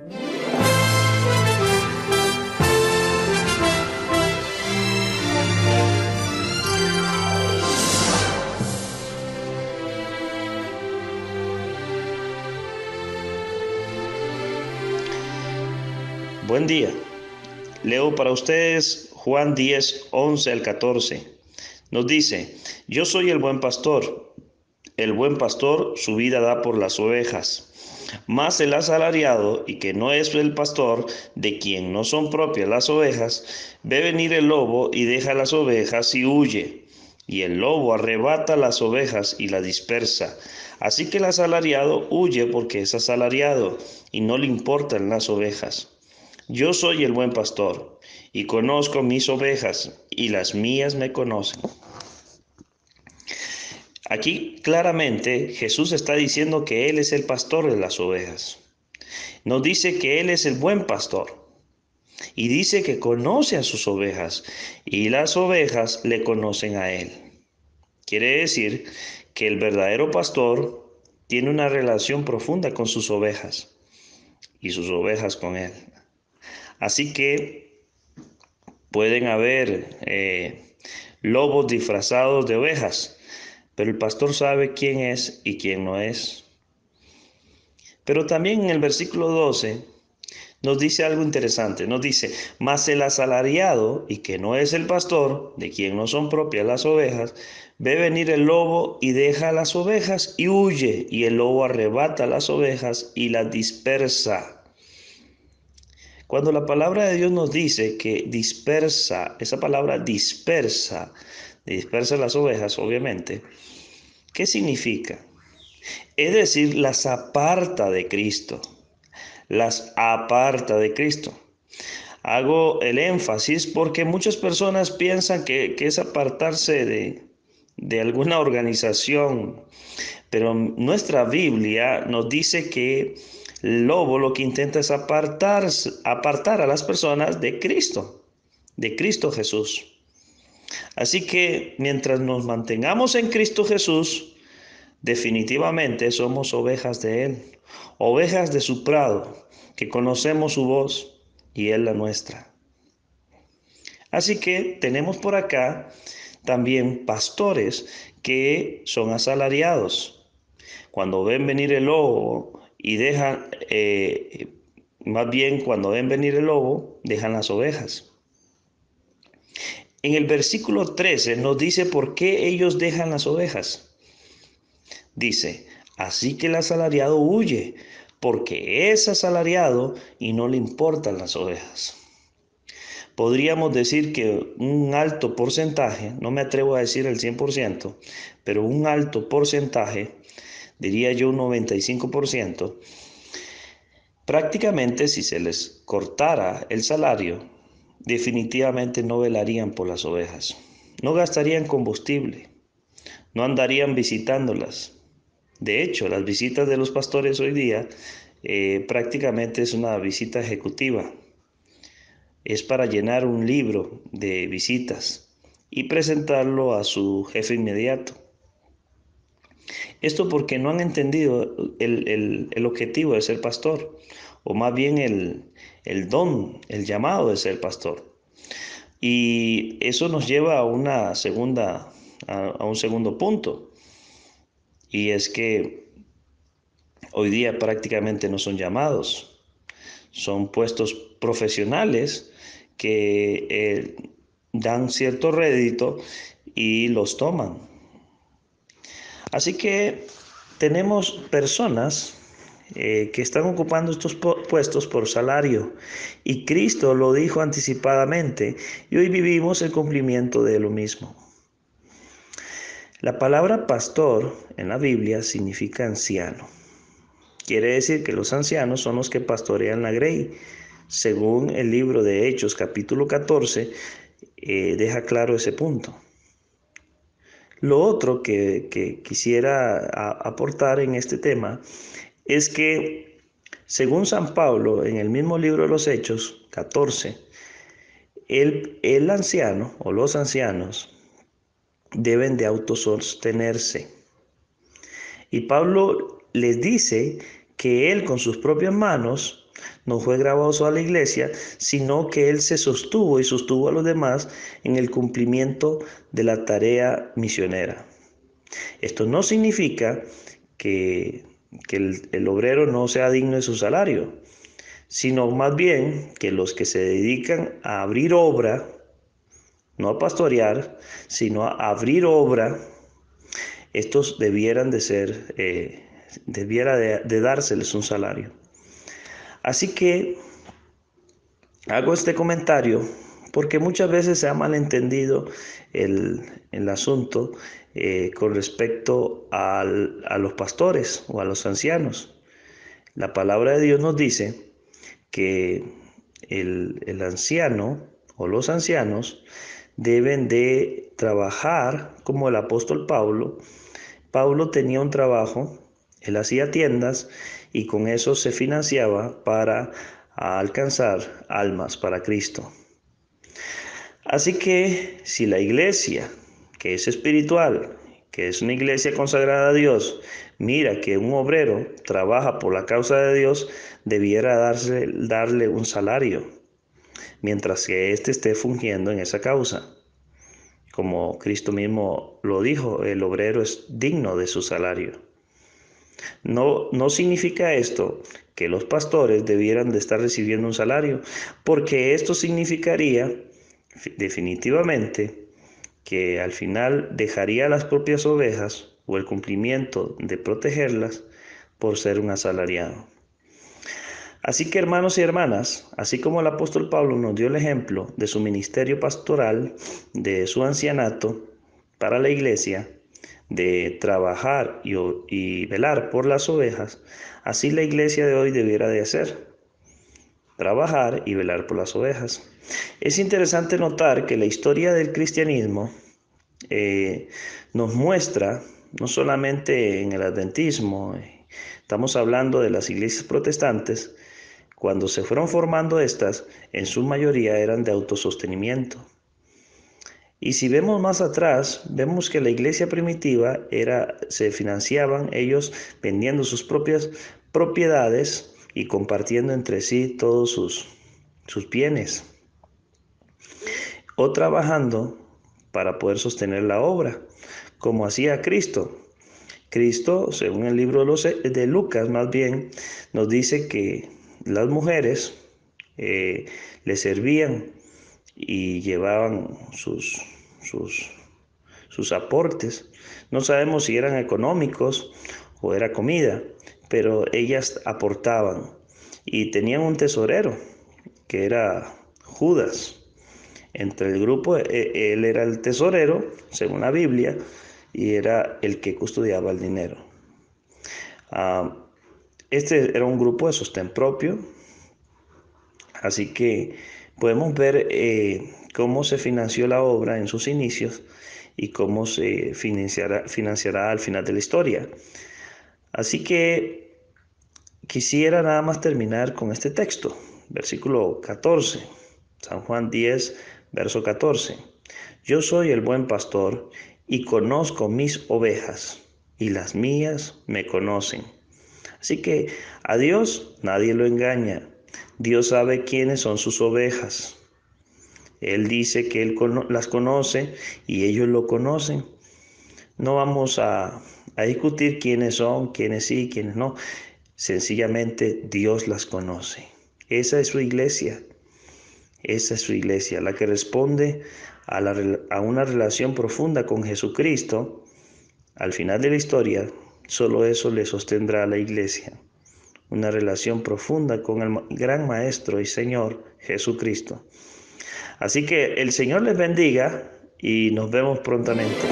Buen día. Leo para ustedes Juan 10, 11 al 14. Nos dice: yo soy el buen pastor. El buen pastor su vida da por las ovejas. Mas el asalariado, y que no es el pastor, de quien no son propias las ovejas, ve venir el lobo y deja las ovejas y huye. Y el lobo arrebata las ovejas y las dispersa. Así que el asalariado huye porque es asalariado y no le importan las ovejas. Yo soy el buen pastor, y conozco mis ovejas, y las mías me conocen. Aquí claramente Jesús está diciendo que Él es el pastor de las ovejas. Nos dice que Él es el buen pastor. Y dice que conoce a sus ovejas, y las ovejas le conocen a Él. Quiere decir que el verdadero pastor tiene una relación profunda con sus ovejas, y sus ovejas con Él. Así que pueden haber lobos disfrazados de ovejas, pero el pastor sabe quién es y quién no es. Pero también en el versículo 12 nos dice algo interesante. Nos dice: mas el asalariado, y que no es el pastor, de quien no son propias las ovejas, ve venir el lobo y deja las ovejas y huye, y el lobo arrebata las ovejas y las dispersa. Cuando la palabra de Dios nos dice que dispersa, esa palabra dispersa las ovejas, obviamente, ¿qué significa? Es decir, las aparta de Cristo, las aparta de Cristo. Hago el énfasis porque muchas personas piensan que es apartarse de alguna organización, pero nuestra Biblia nos dice que el lobo lo que intenta es apartar a las personas de Cristo Jesús. Así que mientras nos mantengamos en Cristo Jesús, definitivamente somos ovejas de Él, ovejas de su prado, que conocemos su voz y Él la nuestra. Así que tenemos por acá también pastores que son asalariados. Cuando ven venir el lobo y dejan, cuando ven venir el lobo, dejan las ovejas. En el versículo 13 nos dice por qué ellos dejan las ovejas. Dice: así que el asalariado huye, porque es asalariado y no le importan las ovejas. Podríamos decir que un alto porcentaje, no me atrevo a decir el 100%, pero un alto porcentaje, diría yo un 95%, prácticamente si se les cortara el salario, definitivamente no velarían por las ovejas. No gastarían combustible, no andarían visitándolas. De hecho, las visitas de los pastores hoy día prácticamente es una visita ejecutiva. Es para llenar un libro de visitas y presentarlo a su jefe inmediato. Esto porque no han entendido el objetivo de ser pastor, o más bien el don, el llamado de ser pastor. Y eso nos lleva a un segundo punto, y es que hoy día prácticamente no son llamados, son puestos profesionales que dan cierto rédito y los toman. Así que tenemos personas que están ocupando estos puestos por salario, y Cristo lo dijo anticipadamente, y hoy vivimos el cumplimiento de lo mismo. La palabra pastor en la Biblia significa anciano. Quiere decir que los ancianos son los que pastorean la grey. Según el libro de Hechos capítulo 14, deja claro ese punto. Lo otro que quisiera aportar en este tema es que, según San Pablo, en el mismo libro de los Hechos 14, el anciano o los ancianos deben de autosostenerse. Y Pablo les dice que él con sus propias manos no fue gravoso a la iglesia, sino que él se sostuvo y sostuvo a los demás en el cumplimiento de la tarea misionera. Esto no significa que, el obrero no sea digno de su salario, sino más bien que los que se dedican a abrir obra, no a pastorear, sino a abrir obra, estos debieran de ser, debiera de dárseles un salario. Así que hago este comentario porque muchas veces se ha malentendido el asunto con respecto a los pastores o a los ancianos. La palabra de Dios nos dice que el anciano o los ancianos deben de trabajar como el apóstol Pablo. Pablo tenía un trabajo, él hacía tiendas y con eso se financiaba para alcanzar almas para Cristo. Así que si la iglesia, que es espiritual, que es una iglesia consagrada a Dios, mira que un obrero trabaja por la causa de Dios, debiera darle un salario, mientras que éste esté fungiendo en esa causa. Como Cristo mismo lo dijo, el obrero es digno de su salario. No significa esto que los pastores debieran de estar recibiendo un salario, porque esto significaría definitivamente que al final dejaría las propias ovejas o el cumplimiento de protegerlas por ser un asalariado. Así que hermanos y hermanas, así como el apóstol Pablo nos dio el ejemplo de su ministerio pastoral, de su ancianato para la iglesia, de trabajar y velar por las ovejas, así la iglesia de hoy debiera de hacer, trabajar y velar por las ovejas. Es interesante notar que la historia del cristianismo nos muestra, no solamente en el adventismo, estamos hablando de las iglesias protestantes, cuando se fueron formando estas, en su mayoría eran de autosostenimiento. Y si vemos más atrás, vemos que la iglesia primitiva se financiaban ellos vendiendo sus propias propiedades y compartiendo entre sí todos sus bienes, o trabajando para poder sostener la obra, como hacía Cristo. Cristo, según el libro de Lucas, más bien, nos dice que las mujeres le servían y llevaban sus aportes. No sabemos si eran económicos o era comida, pero ellas aportaban y tenían un tesorero que era Judas. Entre el grupo, él era el tesorero, según la Biblia, y era el que custodiaba el dinero. Este era un grupo de sostén propio, así que podemos ver cómo se financió la obra en sus inicios y cómo se financiará al final de la historia. Así que quisiera nada más terminar con este texto, versículo 14, San Juan 10, verso 14. Yo soy el buen pastor y conozco mis ovejas, y las mías me conocen. Así que a Dios nadie lo engaña. Dios sabe quiénes son sus ovejas. Él dice que Él las conoce y ellos lo conocen. No vamos a discutir quiénes son, quiénes sí, quiénes no. Sencillamente Dios las conoce. Esa es su iglesia. Esa es su iglesia, la que responde a una relación profunda con Jesucristo. Al final de la historia, solo eso le sostendrá a la iglesia. Una relación profunda con el gran Maestro y Señor Jesucristo. Así que el Señor les bendiga y nos vemos prontamente.